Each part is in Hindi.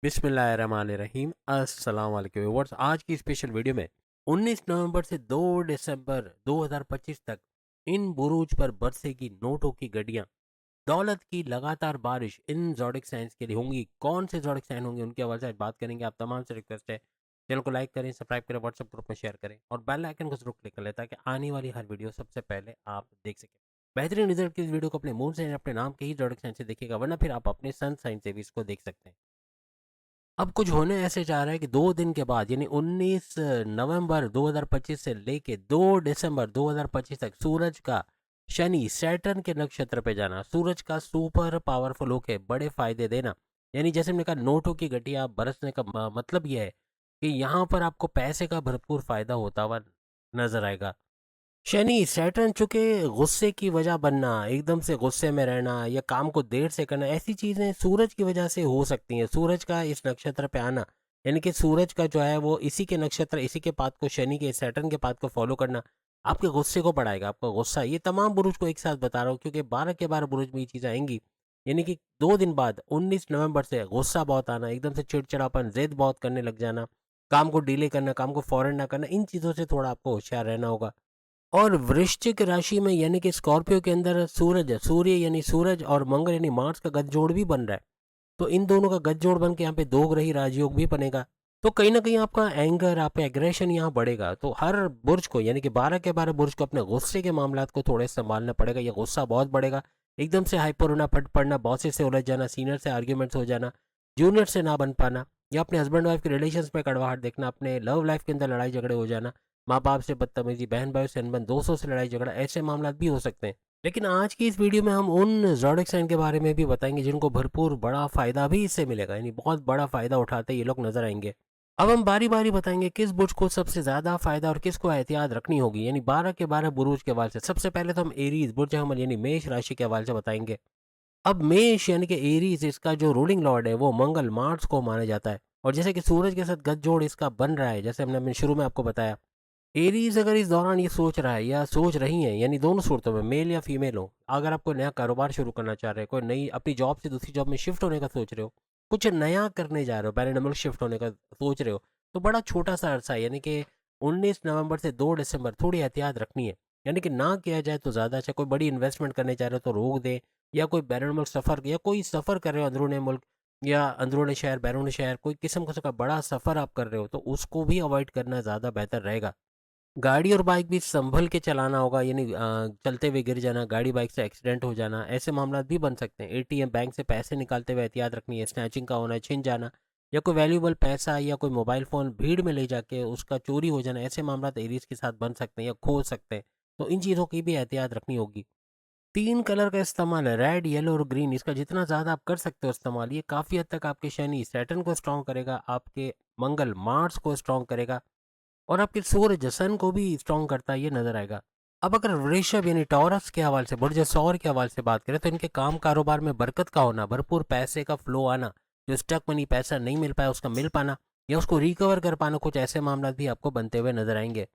बिस्मिल्लाहिर्रहमानिर्रहीम अस्सलाम वालेकुम व्यूअर्स। आज की स्पेशल वीडियो में 19 नवंबर से 2 दिसंबर 2025 तक इन बुरूज पर बरसेगी नोटों की गड्डियां, दौलत की लगातार बारिश इन ज़ोडिक साइंस के लिए होंगी। कौन से ज़ोडिक साइन होंगे उनके हवाले से आज बात करेंगे। आप तमाम से रिक्वेस्ट है, चैनल को लाइक करें, सब्सक्राइब करें, व्हाट्सएप ग्रुप में शेयर करें और बेल आइकन को जरूर क्लिक कर लें ताकि आने वाली हर वीडियो सबसे पहले आप देख सकें। बेहतरीन रिजल्ट की इस वीडियो को अपने मुंह से अपने नाम के ही ज़ोडिक साइन से देखिएगा, वरना फिर आप अपने सन साइन से भी इसको देख सकते हैं। अब कुछ होने ऐसे जा रहा है कि 2 दिन के बाद यानी 19 नवंबर 2025 से लेके 2 दिसंबर 2025 तक सूरज का शनि सैटर्न के नक्षत्र पे जाना, सूरज का सुपर पावरफुल होके बड़े फायदे देना। यानी जैसे हमने कहा नोटों की गड्डियां बरसने का मतलब यह है कि यहाँ पर आपको पैसे का भरपूर फायदा होता हुआ नजर आएगा। शनि सैटर्न चूंकि गुस्से की वजह बनना, एकदम से गुस्से में रहना या काम को देर से करना, ऐसी चीज़ें सूरज की वजह से हो सकती हैं। सूरज का इस नक्षत्र पे आना यानी कि सूरज का जो है वो इसी के नक्षत्र, इसी के पाथ को, शनि के सैटर्न के पाथ को फॉलो करना आपके गुस्से को बढ़ाएगा। आपका गुस्सा, ये तमाम बुरुज को एक साथ बता रहा हूँ क्योंकि 12 के 12 बुरुज में ये चीज़ें आएंगी। यानी कि 2 दिन बाद 19 नवंबर से गुस्सा बहुत आना, एकदम से चिड़चिड़ापन, जिद बहुत करने लग जाना, काम को डिले करना, काम को फौरन ना करना, इन चीज़ों से थोड़ा आपको होशियार रहना होगा। और वृश्चिक राशि में यानी कि स्कॉर्पियो के अंदर सूर्य यानी सूरज और मंगल यानी मार्स का गठजोड़ भी बन रहा है। तो इन दोनों का गठजोड़ बन के यहाँ पे दो ग्रही राजयोग भी बनेगा। तो कहीं ना कहीं आपका एंगर, आपका एग्रेशन यहाँ बढ़ेगा। तो हर बुर्ज को यानी कि 12 के 12 बुर्ज को अपने गुस्से के मामलात को थोड़े संभालना पड़ेगा। ये गुस्सा बहुत बढ़ेगा, एकदम से हाइपर होना, फट पड़ना, बॉसेस से उलझ जाना, सीनियर से आर्ग्यूमेंट्स हो जाना, जूनियर से ना बन पाना, या अपने हस्बैंड वाइफ के रिलेशन में कड़वाहट देखना, अपने लव लाइफ के अंदर लड़ाई झगड़े हो जाना, माँ बाप से बदतमीजी, बहन भाई से अनबन, दोस्तों से लड़ाई झगड़ा, ऐसे मामला भी हो सकते हैं। लेकिन आज की इस वीडियो में हम उन ज़ोडिक साइन के बारे में भी बताएंगे जिनको भरपूर बड़ा फायदा भी इससे मिलेगा, यानी बहुत बड़ा फायदा उठाते ये लोग नजर आएंगे। अब हम बारी बारी बताएंगे किस बुर्ज को सबसे ज्यादा फायदा और किसको एहतियात रखनी होगी, यानी 12 के 12 बुरुज के हवाले से। सबसे पहले तो हम एरीज बुर्ज हमल यानी मेष राशि के हवाले से बताएंगे। अब मेष यानी कि एरीज, इसका जो रूलिंग लॉर्ड है वो मंगल, मार्स को माना जाता है। और जैसे कि सूरज के साथ गठजोड़ इसका बन रहा है, जैसे हमने शुरू में आपको बताया, एरीज अगर इस दौरान ये सोच रहा है या सोच रही है, यानी दोनों सूरतों में मेल या फीमेल हो, अगर आप कोई नया कारोबार शुरू करना चाह रहे हो, कोई नई अपनी जॉब से दूसरी जॉब में शिफ्ट होने का सोच रहे हो, कुछ नया करने जा रहे हो, पैरानॉर्मल शिफ्ट होने का सोच रहे हो, तो बड़ा छोटा सा अरसा है, यानी कि 19 नवंबर से 2 दिसंबर थोड़ी एहतियात रखनी है। यानी कि ना किया जाए तो ज़्यादा अच्छा। कोई बड़ी इन्वेस्टमेंट करने जा रहे हो तो रोक दें, या कोई बैरून सफ़र या कोई सफ़र कर रहे हो अंदरूनी मुल्क या अंदरूनी शहर, बैरून शहर, कोई किस्म का बड़ा सफ़र आप कर रहे हो तो उसको भी अवॉइड करना ज़्यादा बेहतर रहेगा। गाड़ी और बाइक भी संभल के चलाना होगा, यानी चलते हुए गिर जाना, गाड़ी बाइक से एक्सीडेंट हो जाना, ऐसे मामला भी बन सकते हैं। एटीएम, बैंक से पैसे निकालते हुए एहतियात रखनी है, स्नैचिंग का होना है, छिन जाना, या कोई वैल्यूएबल पैसा या कोई मोबाइल फ़ोन भीड़ में ले जाके उसका चोरी हो जाना, ऐसे मामला एरीज के साथ बन सकते हैं या खो सकते हैं। तो इन चीज़ों की भी एहतियात रखनी होगी। 3 कलर का इस्तेमाल है, रेड, येलो और ग्रीन, इसका जितना ज़्यादा आप कर सकते हो इस्तेमाल, ये काफ़ी हद तक आपके शनि सैटर्न को स्ट्रॉन्ग करेगा, आपके मंगल मार्स को स्ट्रॉन्ग करेगा और आपके सूर्य सन को भी स्ट्रॉन्ग करता है, ये नजर आएगा। अब अगर वृषभ यानी टॉरस के हवाले से, बुर्ज सौर के हवाले से बात करें तो इनके काम कारोबार में बरकत का होना, भरपूर पैसे का फ्लो आना, जो स्टक मनी, पैसा नहीं मिल पाया उसका मिल पाना या उसको रिकवर कर पाना, कुछ ऐसे मामला भी आपको बनते हुए नजर आएंगे।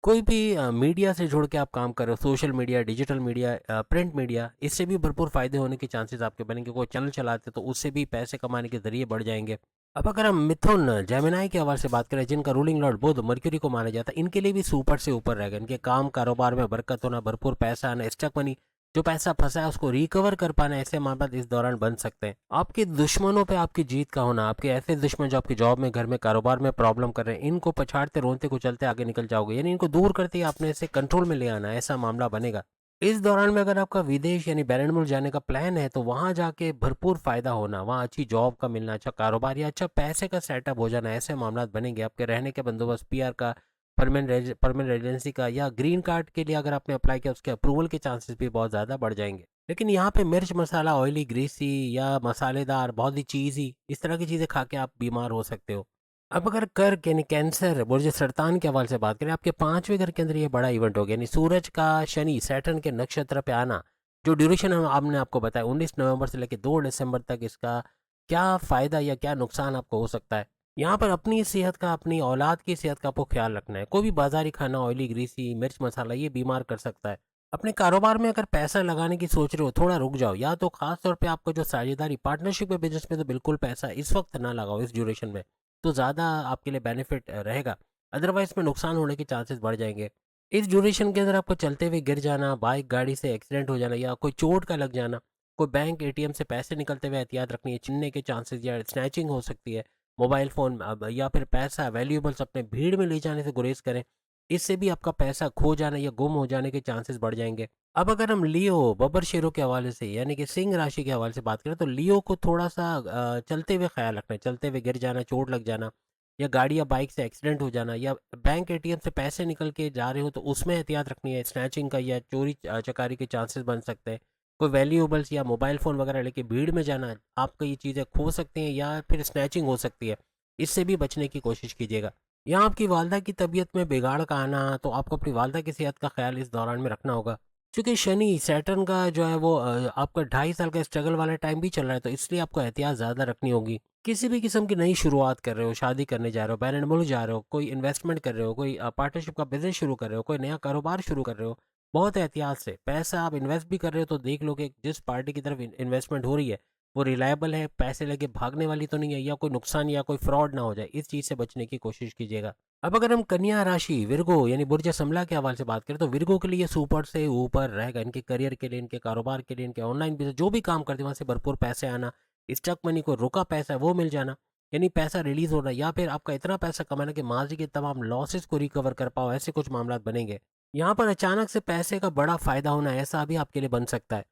कोई भी मीडिया से जुड़ के आप काम कर रहे हो, social media, digital media, print media, इससे भी भरपूर फायदे होने के चांसेस आपके बनेंगे। कोई चैनल चलाते तो उससे भी पैसे कमाने के जरिए बढ़ जाएंगे। अब अगर हम मिथुन, जेमिनाई के हवाले से बात करें, जिनका रूलिंग लॉर्ड बुध, मर्क्यूरी को माना जाता है, इनके लिए भी सुपर से ऊपर रहेगा। इनके काम कारोबार में बरकत होना, भरपूर पैसा आना, स्टक मनी, जो पैसा फंसा है उसको रिकवर कर पाना, ऐसे मामले इस दौरान बन सकते हैं। आपके दुश्मनों पे आपकी जीत का होना, आपके ऐसे दुश्मन जो आपकी जॉब में, घर में, कारोबार में प्रॉब्लम कर रहे हैं, इनको पछाड़ते, रोनते कुचलते आगे निकल जाओगे, यानी इनको दूर करते ही आपने इसे कंट्रोल में ले आना, ऐसा मामला बनेगा। इस दौरान में अगर आपका विदेश यानी बैरन मुल्क जाने का प्लान है तो वहां जाके भरपूर फायदा होना, वहां अच्छी जॉब का मिलना, अच्छा कारोबार या अच्छा पैसे का सेटअप हो जाना, ऐसे मामला बनेंगे। आपके रहने के बंदोबस्त, पीआर का, परमानेंट रेजिडेंसी का या ग्रीन कार्ड के लिए अगर आपने अप्लाई किया उसके अप्रूवल के चांसेस भी बहुत ज़्यादा बढ़ जाएंगे। लेकिन यहाँ पे मिर्च मसाला, ऑयली, ग्रीसी या मसालेदार, बहुत ही चीज़ी, इस तरह की चीज़ें खा के आप बीमार हो सकते हो। अब अगर कर्क यानी कैंसर, बुर्ज सरतान के हवाले से बात करें, आपके 5वें घर के अंदर ये बड़ा इवेंट हो गया, यानी सूरज का शनि सैटर्न के नक्षत्र पे आना। जो ड्यूरेशन हम आपने आपको बताया 19 नवंबर से लेकर 2 दिसंबर तक, इसका क्या फ़ायदा या क्या नुकसान आपको हो सकता है। यहाँ पर अपनी सेहत का, अपनी औलाद की सेहत का आपको ख्याल रखना है। कोई भी बाजारी खाना, ऑयली, ग्रीसी, मिर्च मसाला, ये बीमार कर सकता है। अपने कारोबार में अगर पैसा लगाने की सोच रहे हो, थोड़ा रुक जाओ। या तो खास तौर पे आपका जो साझेदारी पार्टनरशिप में बिजनेस में, तो बिल्कुल पैसा इस वक्त ना लगाओ इस ड्यूरेशन में, तो ज़्यादा आपके लिए बेनिफिट रहेगा। अदरवाइज में नुकसान होने के चांसेस बढ़ जाएंगे। इस ड्यूरेशन के अंदर आपको चलते हुए गिर जाना, बाइक गाड़ी से एक्सीडेंट हो जाना, या कोई चोट का लग जाना, कोई बैंक एटीएम से पैसे निकलते हुए एहतियात रखनी है, छीनने के चांसेस या स्नैचिंग हो सकती है। मोबाइल फ़ोन या फिर पैसा वैल्यूएबल्स अपने भीड़ में ले जाने से गुरेज करें। इससे भी आपका पैसा खो जाने या गुम हो जाने के चांसेस बढ़ जाएंगे। अब अगर हम लियो बब्बर शेरों के हवाले से यानी कि सिंह राशि के हवाले से बात करें, तो लियो को थोड़ा सा चलते हुए ख्याल रखना है। चलते हुए गिर जाना, चोट लग जाना, या गाड़ी या बाइक से एक्सीडेंट हो जाना, या बैंक एटीएम से पैसे निकल के जा रहे हो तो उसमें एहतियात रखनी है। स्नैचिंग का या चोरी चकारी के चांसेस बन सकते हैं। कोई वैल्यूएबल्स या मोबाइल फ़ोन वगैरह लेके भीड़ में जाना, आपको ये चीज़ें खो सकती हैं या फिर स्नैचिंग हो सकती है। इससे भी बचने की कोशिश कीजिएगा। यहाँ आपकी वालदा की तबीयत में बिगाड़ का आना, तो आपको अपनी वालदा की सेहत का ख्याल इस दौरान में रखना होगा। क्योंकि शनि सैटर्न का जो है वो आपका 2.5 साल का स्ट्रगल वाला टाइम भी चल रहा है, तो इसलिए आपको एहतियात ज़्यादा रखनी होगी। किसी भी किस्म की नई शुरुआत कर रहे हो, शादी करने जा रहे हो, बैरन मुल्क जा रहे हो, कोई इन्वेस्टमेंट कर रहे हो, कोई पार्टनरशिप का बिजनेस शुरू कर रहे हो, कोई नया कारोबार शुरू कर रहे हो, बहुत एहतियात से पैसा आप इन्वेस्ट भी कर रहे हो, तो देख लो कि जिस पार्टी की तरफ इन्वेस्टमेंट हो रही है वो रिलायबल है, पैसे लेके भागने वाली तो नहीं है, या कोई नुकसान या कोई फ्रॉड ना हो जाए। इस चीज़ से बचने की कोशिश कीजिएगा। अब अगर हम कन्या राशि विर्गो यानी बुर्ज समला के हवाले से बात करें, तो विर्गो के लिए सुपर से ऊपर रहेगा। इनके करियर के लिए, इनके कारोबार के लिए, इनके ऑनलाइन बिजनेस जो भी काम करते हैं वहाँ से भरपूर पैसे आना, स्टक मनी को रुका पैसा है वो मिल जाना, यानी पैसा रिलीज होना, या फिर आपका इतना पैसा कमाना कि माजी के तमाम लॉसेस को रिकवर कर पाओ, ऐसे कुछ मामला बनेंगे। यहाँ पर अचानक से पैसे का बड़ा फायदा होना, ऐसा भी आपके लिए बन सकता है।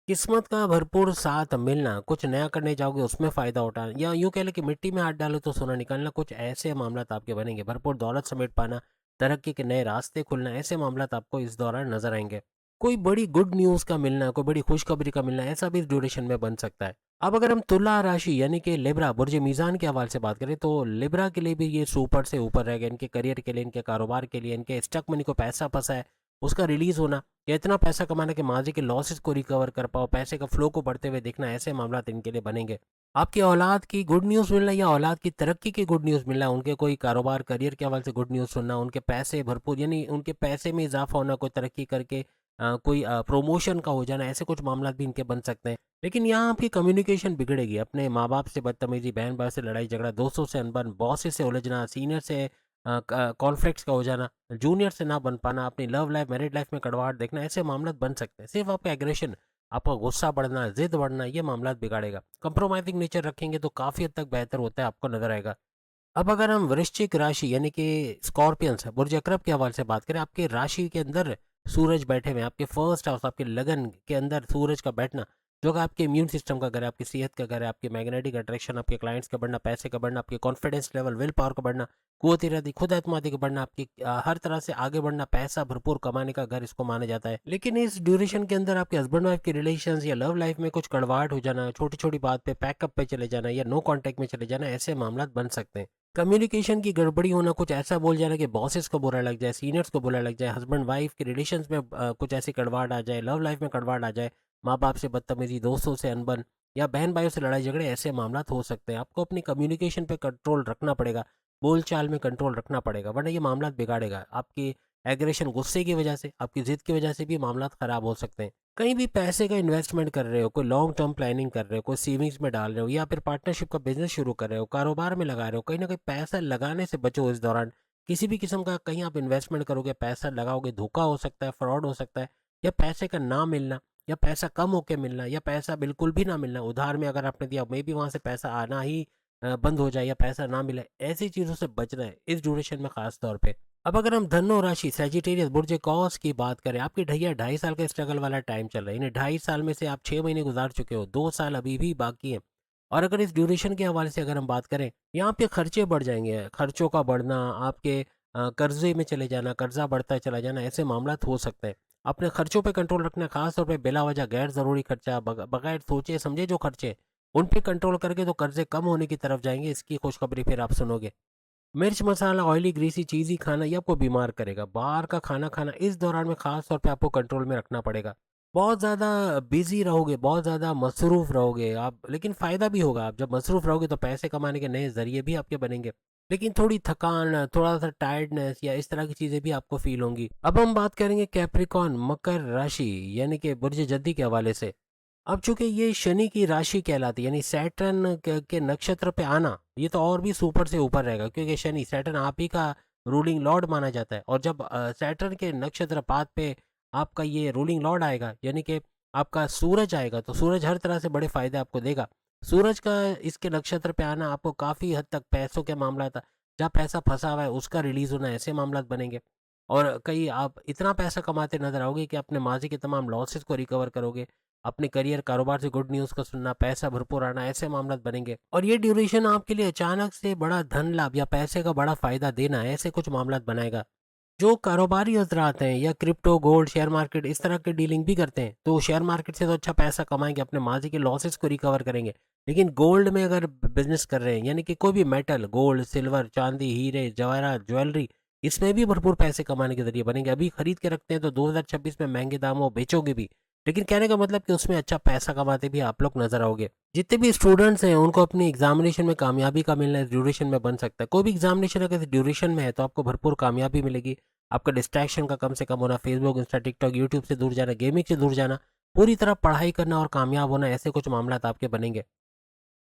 किस्मत का भरपूर साथ मिलना, कुछ नया करने जाओगे उसमें फ़ायदा उठाना, या यूँ कह लें कि मिट्टी में हाथ डालो तो सोना निकालना, कुछ ऐसे मामलात आपके बनेंगे। भरपूर दौलत समेट पाना, तरक्की के नए रास्ते खुलना, ऐसे मामलात आपको इस दौरान नज़र आएँगे। कोई बड़ी गुड न्यूज़ का मिलना, कोई बड़ी खुशखबरी का मिलना, ऐसा भी इस ड्यूरेशन में बन सकता है। अब अगर हम तुला राशि यानी कि लिब्रा बुर्ज मीज़ान के हवाले से बात करें, तो लिब्रा के लिए भी ये सुपर से ऊपर रहेगा। इनके करियर के लिए, इनके कारोबार के लिए, इनके स्टक मनी को पैसा फंसा है उसका रिलीज होना, या इतना पैसा कमाना कि माजी के लॉसेस को रिकवर कर पाओ, पैसे का फ्लो को बढ़ते हुए देखना, ऐसे मामला इनके लिए बनेंगे। आपकी औलाद की गुड न्यूज़ मिलना या औलाद की तरक्की की गुड न्यूज़ मिलना, उनके कोई कारोबार करियर के हवाले से गुड न्यूज़ सुनना, उनके पैसे भरपूर यानी उनके पैसे में इजाफा होना, कोई तरक्की करके कोई प्रमोशन का हो जाना, ऐसे कुछ मामला भी इनके बन सकते हैं। लेकिन यहाँ आपकी कम्युनिकेशन बिगड़ेगी। अपने माँ बाप से बदतमीजी, बहन भाई से लड़ाई झगड़ा, दोस्तों से अनबन, बॉसेस से उलझना, सीनियर से कॉन्फ्लिक्ट्स का हो जाना, जूनियर से ना बन पाना, अपनी लव लाइफ मैरिड लाइफ में कड़वाहट देखना, ऐसे मामला बन सकते हैं। सिर्फ आपका एग्रेशन, आपका गुस्सा बढ़ना, जिद बढ़ना, ये मामला बिगाड़ेगा। कंप्रोमाइजिंग नेचर रखेंगे तो काफ़ी हद तक बेहतर होता है, आपको नजर आएगा। अब अगर हम वृश्चिक राशि यानी कि स्कॉर्पियंस बुर्ज अकरब के हवाले से बात करें, आपके राशि के अंदर सूरज बैठे हुए हैं, आपके फर्स्ट हाउस, आपके लगन के अंदर सूरज का बैठना, जो कि आपके इम्यून सिस्टम का घर है, आपकी सेहत का घर है, आपकी मैग्नेटिक अट्रैक्शन, आपके क्लाइंट्स का बढ़ना, पैसे का बढ़ना, आपके कॉन्फिडेंस लेवल, विल पावर का बढ़ना, कुव्वत इरादी, खुद एतमादी का बढ़ना, आपकी हर तरह से आगे बढ़ना, पैसा भरपूर कमाने का घर इसको माना जाता है। लेकिन इस ड्यूरेशन के अंदर आपके हस्बैंड वाइफ के रिलेशन या लव लाइफ में कुछ कड़वाहट हो जाना, छोटी छोटी बात पे पैकअप पे चले जाना या नो कॉन्टैक्ट में चले जाना, ऐसे मामला बन सकते हैं। कम्युनिकेशन की गड़बड़ी होना, कुछ ऐसा बोल जाना कि बॉसेस को बुरा लग जाए, सीनियर्स को बुरा लग जाए, हस्बैंड वाइफ के रिलेशंस में कुछ ऐसी कड़वाहट आ जाए, लव लाइफ में कड़वाहट आ जाए, माँ बाप से बदतमीजी, दोस्तों से अनबन, या बहन भाइयों से लड़ाई झगड़े, ऐसे मामला हो सकते हैं। आपको अपनी कम्युनिकेशन पे कंट्रोल रखना पड़ेगा, बोल चाल में कंट्रोल रखना पड़ेगा, वरना ये मामला बिगाड़ेगा। आपकी एग्रेशन, गुस्से की वजह से, आपकी जिद की वजह से भी मामला खराब हो सकते हैं। कहीं भी पैसे का इन्वेस्टमेंट कर रहे हो, कोई लॉन्ग टर्म प्लानिंग कर रहे हो, कोई सेविंग्स में डाल रहे हो, या फिर पार्टनरशिप का बिजनेस शुरू कर रहे हो, कारोबार में लगा रहे हो, कहीं ना कहीं पैसा लगाने से बचो इस दौरान। किसी भी किस्म का कहीं आप इन्वेस्टमेंट करोगे, पैसा लगाओगे, धोखा हो सकता है, फ्रॉड हो सकता है, या पैसे का ना मिलना, या पैसा कम होके मिलना, या पैसा बिल्कुल भी ना मिलना, उधार में अगर आपने दिया मे भी वहाँ से पैसा आना ही बंद हो जाए, या पैसा ना मिले, ऐसी चीज़ों से बचना है इस ड्यूरेशन में खास तौर पे। अब अगर हम धनु राशि सैजिटेरियस बुर्ज कॉस की बात करें, आपकी ढैया 2.5 साल का स्ट्रगल वाला टाइम चल रहा है। इन्हें 2.5 साल में से आप 6 महीने गुजार चुके हो, 2 साल अभी भी बाकी है। और अगर इस ड्यूरेशन के हवाले से अगर हम बात करें, यहाँ पे खर्चे बढ़ जाएंगे, खर्चों का बढ़ना, आपके कर्जे में चले जाना, कर्जा बढ़ता चला जाना, ऐसे मामला हो सकते हैं। अपने खर्चों पे कंट्रोल रखना, खास तौर पे बिला वजह गैर ज़रूरी खर्चा, बगैर सोचे समझे जो खर्चे, उन पे कंट्रोल करके तो कर्जे कम होने की तरफ जाएंगे। इसकी खुशखबरी फिर आप सुनोगे। मिर्च मसाला, ऑयली ग्रीसी चीज़ ही खाना ये आपको बीमार करेगा। बाहर का खाना खाना इस दौरान में खास तौर पे आपको कंट्रोल में रखना पड़ेगा। बहुत ज़्यादा बिज़ी रहोगे, बहुत ज़्यादा मसरूफ़ रहोगे आप, लेकिन फ़ायदा भी होगा। आप जब मसरूफ़ रहोगे तो पैसे कमाने के नए ज़रिए भी आपके बनेंगे। लेकिन थोड़ी थकान, थोड़ा-सा टायर्डनेस या इस तरह की चीज़ें भी आपको फ़ील होंगी। अब हम बात करेंगे कैप्रिकॉर्न मकर राशि यानी कि बुर्ज जद्दी के हवाले से। अब चूँकि ये शनि की राशि कहलाती है, यानी सैटर्न के नक्षत्र पे आना, ये तो और भी सुपर से ऊपर रहेगा, क्योंकि शनि सैटर्न आप ही का रूलिंग लॉर्ड माना जाता है। और जब सैटर्न के नक्षत्र पात पे आपका ये रूलिंग लॉर्ड आएगा, यानी कि आपका सूरज आएगा, तो सूरज हर तरह से बड़े फ़ायदे आपको देगा। सूरज का इसके नक्षत्र पे आना आपको काफ़ी हद तक पैसों के मामला था, जहाँ पैसा फँसा हुआ है उसका रिलीज़ होना, ऐसे मामलात बनेंगे। और कहीं आप इतना पैसा कमाते नज़र आओगे कि अपने माज़ी के तमाम लॉसेस को रिकवर करोगे। अपने करियर कारोबार से गुड न्यूज़ का सुनना, पैसा भरपूर आना, ऐसे मामलात बनेंगे। और ये ड्यूरेशन आपके लिए अचानक से बड़ा धन लाभ या पैसे का बड़ा फ़ायदा देना, ऐसे कुछ मामलात बनाएगा। जो कारोबारी हजरात हैं या क्रिप्टो, गोल्ड, शेयर मार्केट इस तरह की डीलिंग भी करते हैं, तो शेयर मार्केट से तो अच्छा पैसा कमाएंगे, अपने माजी के लॉसेस को रिकवर करेंगे। लेकिन गोल्ड में अगर बिजनेस कर रहे हैं, यानी कि कोई भी मेटल, गोल्ड, सिल्वर, चांदी, हीरे, जवाहरात, ज्वेलरी, इसमें भी भरपूर पैसे कमाने के जरिए बनेंगे। अभी खरीद के रखते हैं तो 2026 में महंगे दामों बेचोगे भी, लेकिन कहने का मतलब कि उसमें अच्छा पैसा कमाते भी आप लोग नजर आओगे। जितने भी स्टूडेंट्स हैं उनको अपनी एग्जामिनेशन में कामयाबी का मिलना इस ड्यूरेशन में बन सकता है। कोई भी एग्जामिनेशन अगर ड्यूरेशन में है तो आपको भरपूर कामयाबी मिलेगी। आपका डिस्ट्रैक्शन का कम से कम होना, फेसबुक, इंस्टा, टिकटॉक, यूट्यूब से दूर जाना, गेमिंग से दूर जाना, पूरी तरह पढ़ाई करना और कामयाब होना, ऐसे कुछ मामला आपके बनेंगे।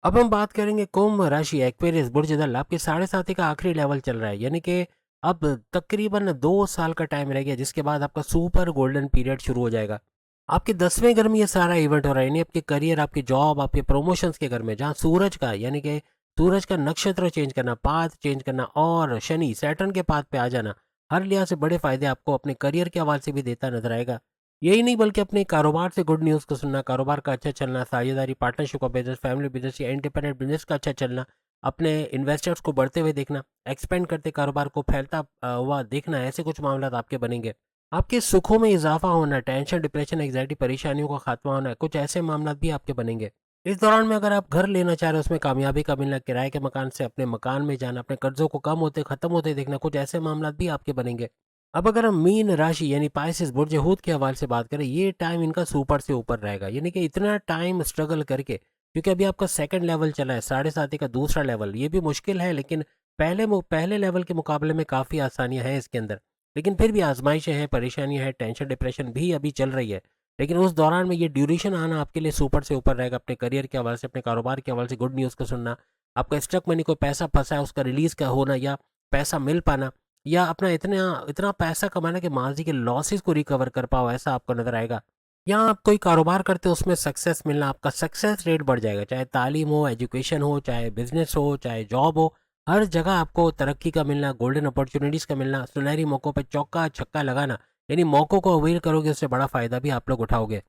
अब हम बात करेंगे कुंभ राशि, एक्वेरियस, बुर्ज दल, आपके साढ़े साथी का आखिरी लेवल चल रहा है, यानी कि अब तकरीबन 2 साल का टाइम रह गया, जिसके बाद आपका सुपर गोल्डन पीरियड शुरू हो जाएगा। आपके 10वें घर में ये सारा इवेंट हो रहा है, यानी आपके करियर, आपकी जॉब, आपके प्रमोशंस के घर में, जहाँ सूरज का, यानी कि सूरज का नक्षत्र चेंज करना, पाथ चेंज करना और शनि सैटर्न के पाथ पे आ जाना, हर लिहाज से बड़े फायदे आपको अपने करियर के हवाले से भी देता नजर आएगा। यही नहीं बल्कि अपने कारोबार से गुड न्यूज़ को सुनना, कारोबार का अच्छा चलना, साझेदारी, पार्टनरशिप का बिजनेस, फैमिली बिजनेस या इंडिपेंडेंट बिजनेस का अच्छा चलना, अपने इन्वेस्टर्स को बढ़ते हुए देखना, एक्सपेंड करते कारोबार को फैलता हुआ देखना, ऐसे कुछ मामला आपके बनेंगे। आपके सुखों में इजाफा होना, टेंशन, डिप्रेशन, एंग्जाइटी, परेशानियों का खात्मा होना, कुछ ऐसे मामला भी आपके बनेंगे। इस दौरान में अगर आप घर लेना चाह रहे हो, उसमें कामयाबी का मिलना, किराए के मकान से अपने मकान में जाना, अपने कर्जों को कम होते खत्म होते देखना, कुछ ऐसे मामला भी आपके बनेंगे। अब अगर हम मीन राशि यानी पाइसेस, बुर्ज हूत के हवाले से बात करें, ये टाइम इनका सुपर से ऊपर रहेगा, यानी कि इतना टाइम स्ट्रगल करके, क्योंकि अभी आपका सेकंड लेवल चला है, साढ़े साथी का दूसरा लेवल, ये भी मुश्किल है, लेकिन पहले लेवल के मुकाबले में काफ़ी आसानियां हैं इसके अंदर। लेकिन फिर भी आजमाइशें हैं, परेशानियां हैं, टेंशन, डिप्रेशन भी अभी चल रही है। लेकिन उस दौरान में ये ड्यूरेशन आना आपके लिए सुपर से ऊपर रहेगा। अपने करियर के हवाले से, अपने कारोबार के हवाले से गुड न्यूज़ को सुनना, आपका स्टक मनी, कोई पैसा फंसा है उसका रिलीज का होना या पैसा मिल पाना, या अपना इतना इतना पैसा कमाना कि माजी के लॉसेस को रिकवर कर पाओ, ऐसा आपको नजर आएगा। या आप कोई कारोबार करते हो उसमें सक्सेस मिलना, आपका सक्सेस रेट बढ़ जाएगा, चाहे तालीम हो, एजुकेशन हो, चाहे बिजनेस हो, चाहे जॉब हो, हर जगह आपको तरक्की का मिलना, गोल्डन अपॉर्चुनिटीज़ का मिलना, सुनहरी मौक़ों पे चौका छक्का लगाना, यानी मौक़ों को अवेल करोगे, उससे बड़ा फ़ायदा भी आप लोग उठाओगे।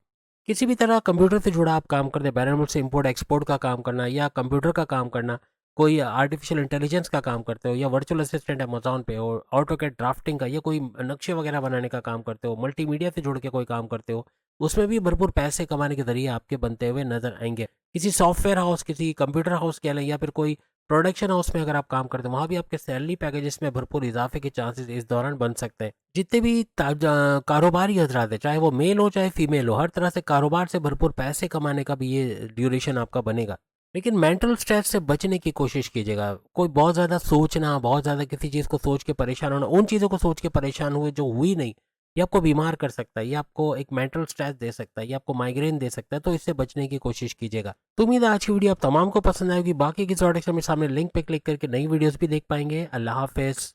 किसी भी तरह कंप्यूटर से जुड़ा आप काम करते हैं, बैरन मुल्क से इंपोर्ट एक्सपोर्ट का काम करना या कंप्यूटर का काम करना, कोई आर्टिफिशियल इंटेलिजेंस का काम करते हो या वर्चुअल असिस्टेंट अमेज़न पे हो, ऑटोकैड ड्राफ्टिंग का या कोई नक्शे वगैरह बनाने का काम करते हो, मल्टीमीडिया से जुड़ के कोई काम करते हो, उसमें भी भरपूर पैसे कमाने के ज़रिए आपके बनते हुए नज़र आएँगे। किसी सॉफ्टवेयर हाउस, किसी कंप्यूटर हाउस कह लें या फिर कोई प्रोडक्शन हाउस में अगर आप काम करते हैं, वहाँ भी आपके सैलरी पैकेजेस में भरपूर इजाफे के चांसेस इस दौरान बन सकते हैं। जितने भी कारोबारी हजरात हैं, चाहे वो मेल हो चाहे फीमेल हो, हर तरह से कारोबार से भरपूर पैसे कमाने का भी ये ड्यूरेशन आपका बनेगा। लेकिन मेंटल स्ट्रेस से बचने की कोशिश कीजिएगा। कोई बहुत ज़्यादा सोचना, बहुत ज़्यादा किसी चीज़ को सोच के परेशान होना, उन चीज़ों को सोच के परेशान हुए जो हुई नहीं, ये आपको बीमार कर सकता है, ये आपको एक मेंटल स्ट्रेस दे सकता है, ये आपको माइग्रेन दे सकता है, तो इससे बचने की कोशिश कीजिएगा। तो उम्मीद है आज की वीडियो आप तमाम को पसंद आएगी। बाकी की प्रोडक्ट्स में सामने लिंक पे क्लिक करके नई वीडियोस भी देख पाएंगे। अल्लाह हाफिज़।